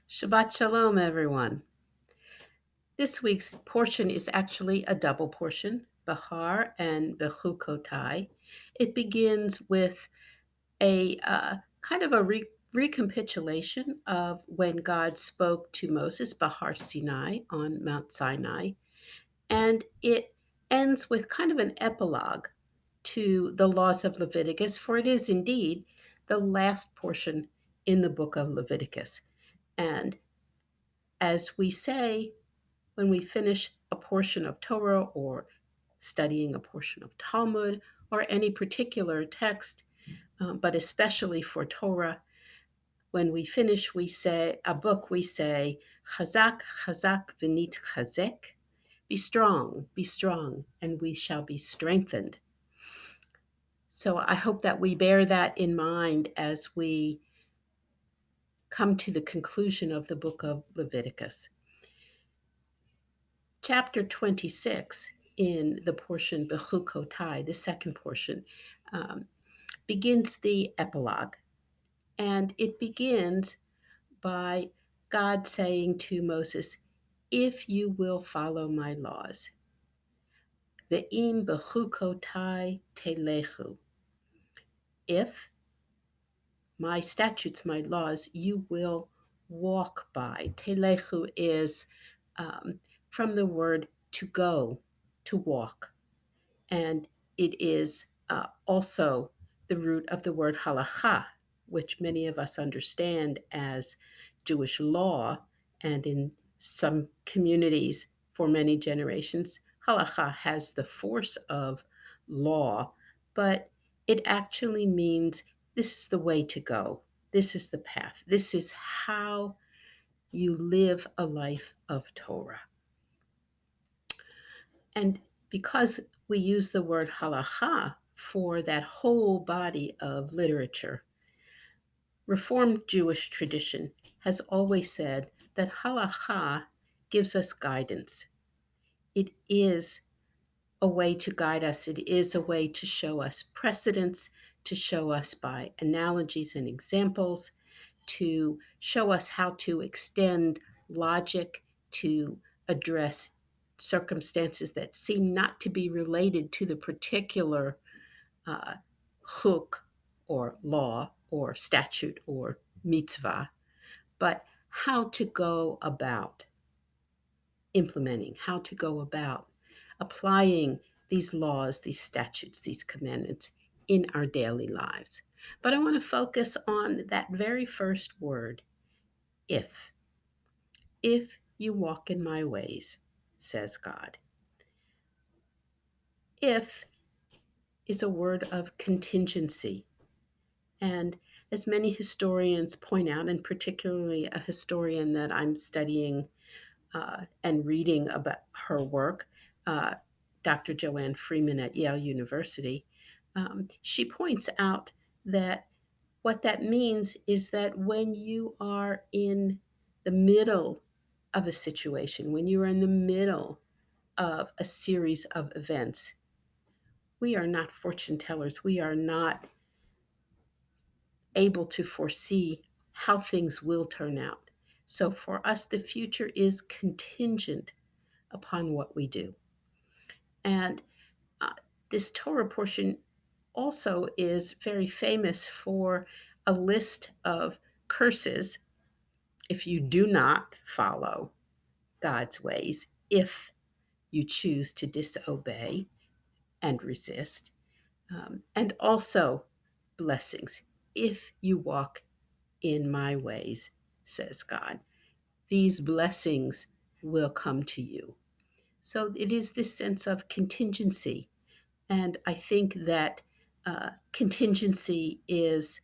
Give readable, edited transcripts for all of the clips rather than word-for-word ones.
Shabbat Shalom, everyone. This week's portion is actually a double portion, Behar and Bechukotai. It begins with a kind of a recapitulation of when God spoke to Moses, Behar Sinai, on Mount Sinai, and it ends with kind of an epilogue to the laws of Leviticus, for it is indeed the last portion in the book of Leviticus. And as we say, when we finish a portion of Torah or studying a portion of Talmud or any particular text, but especially for Torah, when we finish, we say we say Chazak, Chazak, v'nit chazek. Be strong, and we shall be strengthened. So I hope that we bear that in mind as we come to the conclusion of the book of Leviticus. Chapter 26 in the portion Bechukotai, the second portion, begins the epilogue. And it begins by God saying to Moses, if you will follow my laws, ve'im bechukotai telechu, if my statutes, my laws, you will walk by. Telechu is from the word to go, to walk. And it is also the root of the word halacha, which many of us understand as Jewish law. And in some communities for many generations, halacha has the force of law, but it actually means this is the way to go. This is the path. This is how you live a life of Torah. And because we use the word halacha for that whole body of literature, Reformed Jewish tradition has always said that halacha gives us guidance. It is a way to guide us. It is a way to show us precedents, to show us by analogies and examples, to show us how to extend logic to address circumstances that seem not to be related to the particular chuk or law or statute or mitzvah, but how to go about implementing, how to go about applying these laws, these statutes, these commandments in our daily lives. But I want to focus on that very first word, if. If you walk in my ways, says God. If is a word of contingency. And as many historians point out, and particularly a historian that I'm studying and reading about her work, Dr. Joanne Freeman at Yale University, she points out that what that means is that when you are in the middle of a situation, when you are in the middle of a series of events, we are not fortune tellers. We are not able to foresee how things will turn out. So for us, the future is contingent upon what we do. And this Torah portion also is very famous for a list of curses if you do not follow God's ways, if you choose to disobey and resist, and also blessings if you walk in my ways, says God. These blessings will come to you. So it is this sense of contingency. And I think that contingency is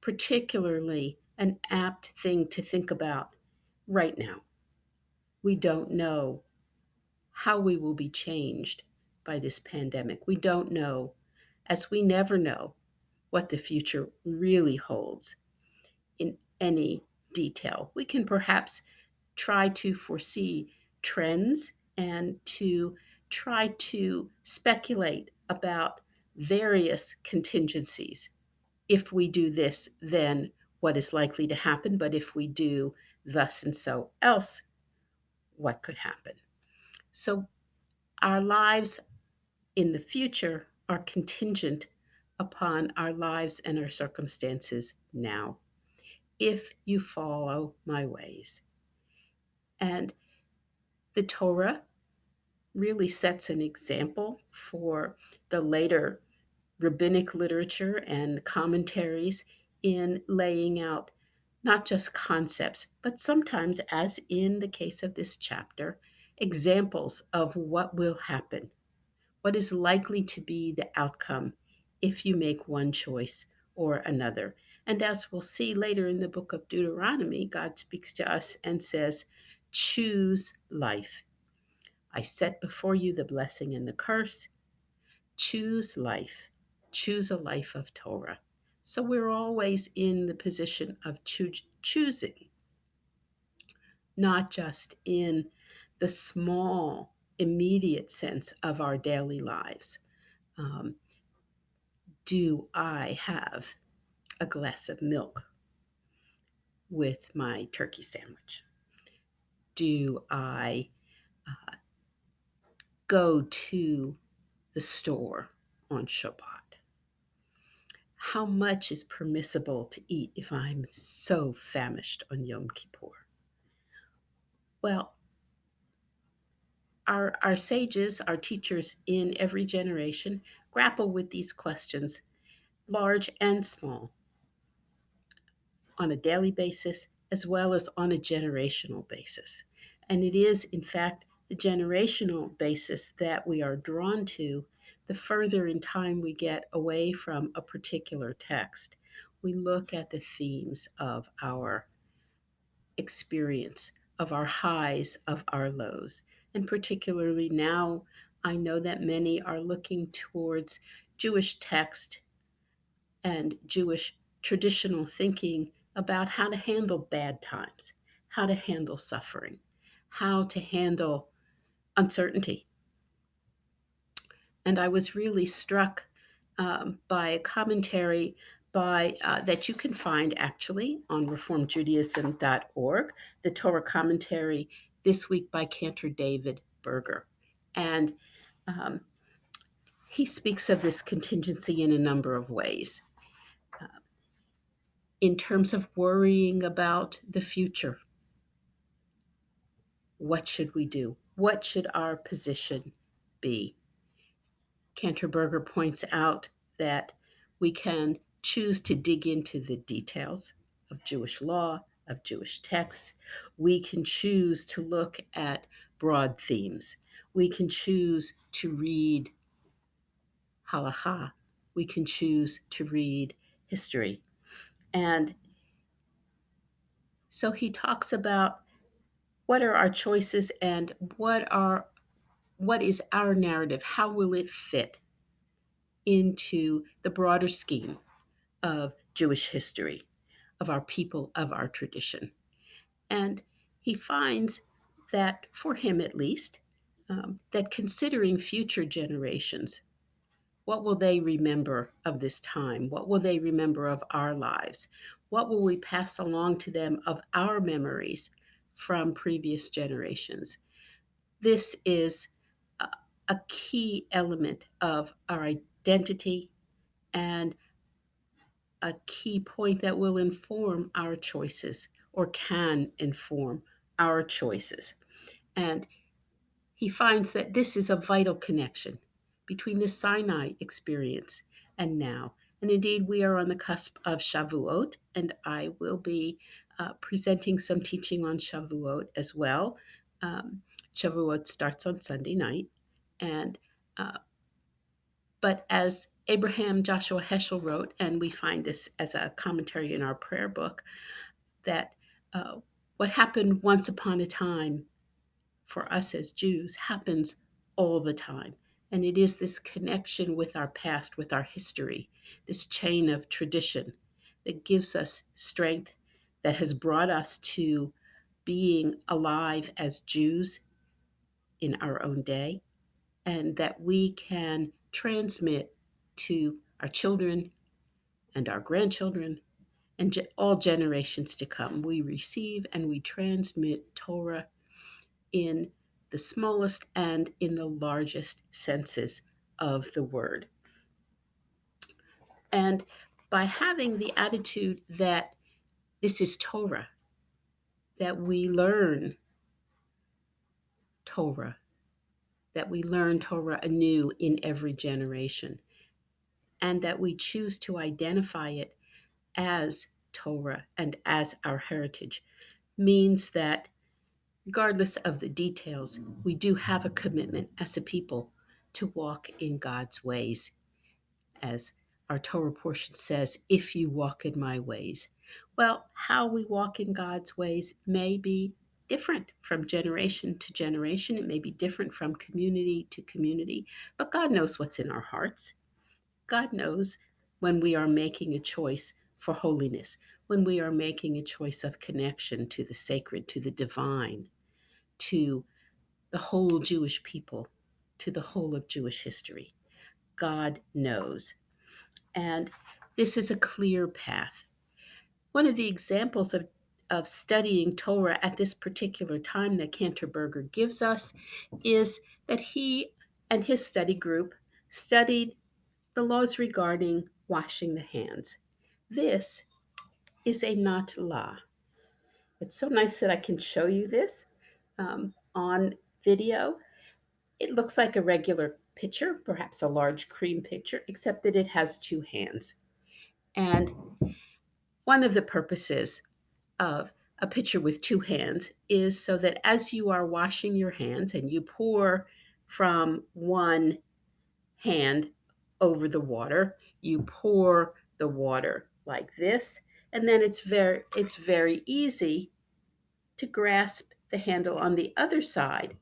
particularly an apt thing to think about right now. We don't know how we will be changed by this pandemic. We don't know, as we never know, what the future really holds in any detail. We can perhaps try to foresee trends and to try to speculate about various contingencies. If we do this, then what is likely to happen? But if we do thus and so else, what could happen? So our lives in the future are contingent upon our lives and our circumstances now, if you follow my ways. And the Torah really sets an example for the later rabbinic literature and commentaries in laying out not just concepts, but sometimes, as in the case of this chapter, examples of what will happen, what is likely to be the outcome if you make one choice or another. And as we'll see later in the book of Deuteronomy, God speaks to us and says, choose life. I set before you the blessing and the curse. Choose life. Choose a life of Torah. So we're always in the position of choosing, not just in the small, immediate sense of our daily lives. Um, do I have a glass of milk with my turkey sandwich? Do I go to the store on Shabbat? How much is permissible to eat if I'm so famished on Yom Kippur? Well, our sages, our teachers in every generation grapple with these questions, large and small, on a daily basis as well as on a generational basis. And it is, in fact, the generational basis that we are drawn to the further in time we get away from a particular text. We look at the themes of our experience, of our highs, of our lows. And particularly now, I know that many are looking towards Jewish text and Jewish traditional thinking about how to handle bad times, how to handle suffering, how to handle uncertainty. And I was really struck by a commentary by that you can find actually on reformedjudaism.org, the Torah commentary this week by Cantor David Berger. And um, he speaks of this contingency in a number of ways. In terms of worrying about the future, what should we do? What should our position be? Canterberger points out that we can choose to dig into the details of Jewish law, of Jewish texts. We can choose to look at broad themes. We can choose to read halacha. We can choose to read history. And so he talks about what are our choices and what is our narrative? How will it fit into the broader scheme of Jewish history, of our people, of our tradition? And he finds that, for him at least, that considering future generations, what will they remember of this time? What will they remember of our lives? What will we pass along to them of our memories from previous generations? This is a, a key element of our identity and a key point that will inform our choices or can inform our choices. And he finds that this is a vital connection between the Sinai experience and now. And indeed, we are on the cusp of Shavuot, and I will be presenting some teaching on Shavuot as well. Shavuot starts on Sunday night, and uh, but as Abraham Joshua Heschel wrote, and we find this as a commentary in our prayer book, that uh, what happened once upon a time for us as Jews happens all the time. And it is this connection with our past, with our history, this chain of tradition that gives us strength, that has brought us to being alive as Jews in our own day, and that we can transmit to our children and our grandchildren and all generations to come. We receive and we transmit Torah in the smallest and in the largest senses of the word. And by having the attitude that this is Torah, that we learn Torah, that we learn Torah anew in every generation, and that we choose to identify it as Torah and as our heritage, means that regardless of the details, we do have a commitment as a people to walk in God's ways. As our Torah portion says, if you walk in my ways. Well, how we walk in God's ways may be different from generation to generation. It may be different from community to community, but God knows what's in our hearts. God knows when we are making a choice for holiness, when we are making a choice of connection to the sacred, to the divine, to the whole Jewish people, to the whole of Jewish history. God knows. And this is a clear path. One of the examples of studying Torah at this particular time that Canterberger gives us is that he and his study group studied the laws regarding washing the hands. This is a not law. It's so nice that I can show you this on video. It looks like a regular pitcher, perhaps a large cream pitcher, except that it has two hands. And one of the purposes of a pitcher with two hands is so that as you are washing your hands and you pour from one hand over the water, you pour the water like this, and then it's very easy to grasp the handle on the other side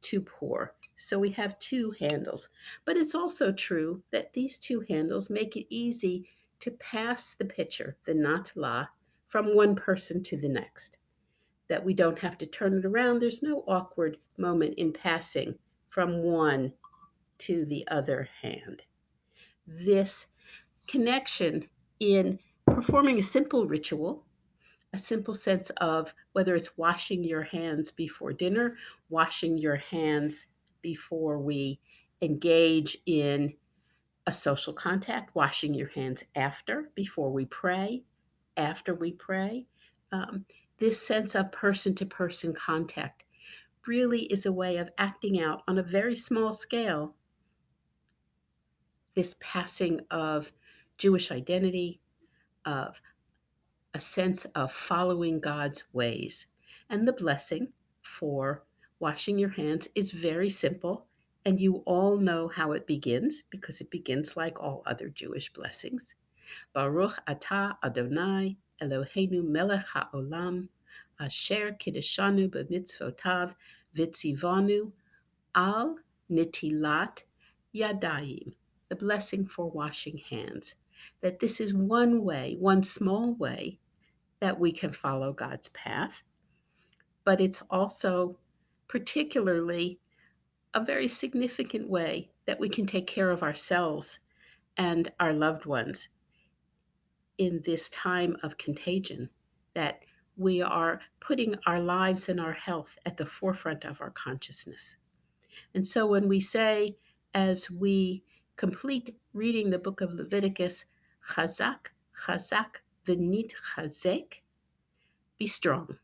to pour. So we have two handles. But it's also true that these two handles make it easy to pass the pitcher, the natla, from one person to the next. That we don't have to turn it around. There's no awkward moment in passing from one to the other hand. This connection in performing a simple ritual, a simple sense of whether it's washing your hands before dinner, washing your hands before we engage in a social contact, washing your hands after, before we pray, after we pray. Um, this sense of person to person contact really is a way of acting out on a very small scale this passing of Jewish identity, of a sense of following God's ways. And the blessing for washing your hands is very simple. And you all know how it begins because it begins like all other Jewish blessings. Baruch atah Adonai Eloheinu melech haolam asher kiddushanu b'mitzvotav v'tzivanu al nitilat yadayim, the blessing for washing hands. That this is one way, one small way that we can follow God's path, but it's also particularly a very significant way that we can take care of ourselves and our loved ones in this time of contagion, that we are putting our lives and our health at the forefront of our consciousness. And so when we say, as we complete reading the book of Leviticus, Chazak, Chazak, V'nit Chazek, be strong.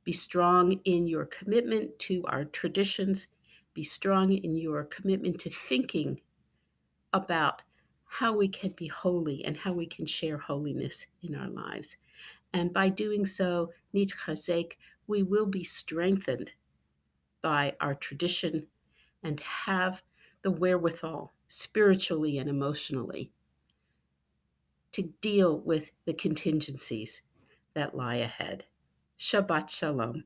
Be strong in your commitment to our traditions. Be strong in your commitment to thinking about how we can be holy and how we can share holiness in our lives. And by doing so, Nit Chazek, we will be strengthened by our tradition and have the wherewithal, spiritually and emotionally, to deal with the contingencies that lie ahead. Shabbat Shalom.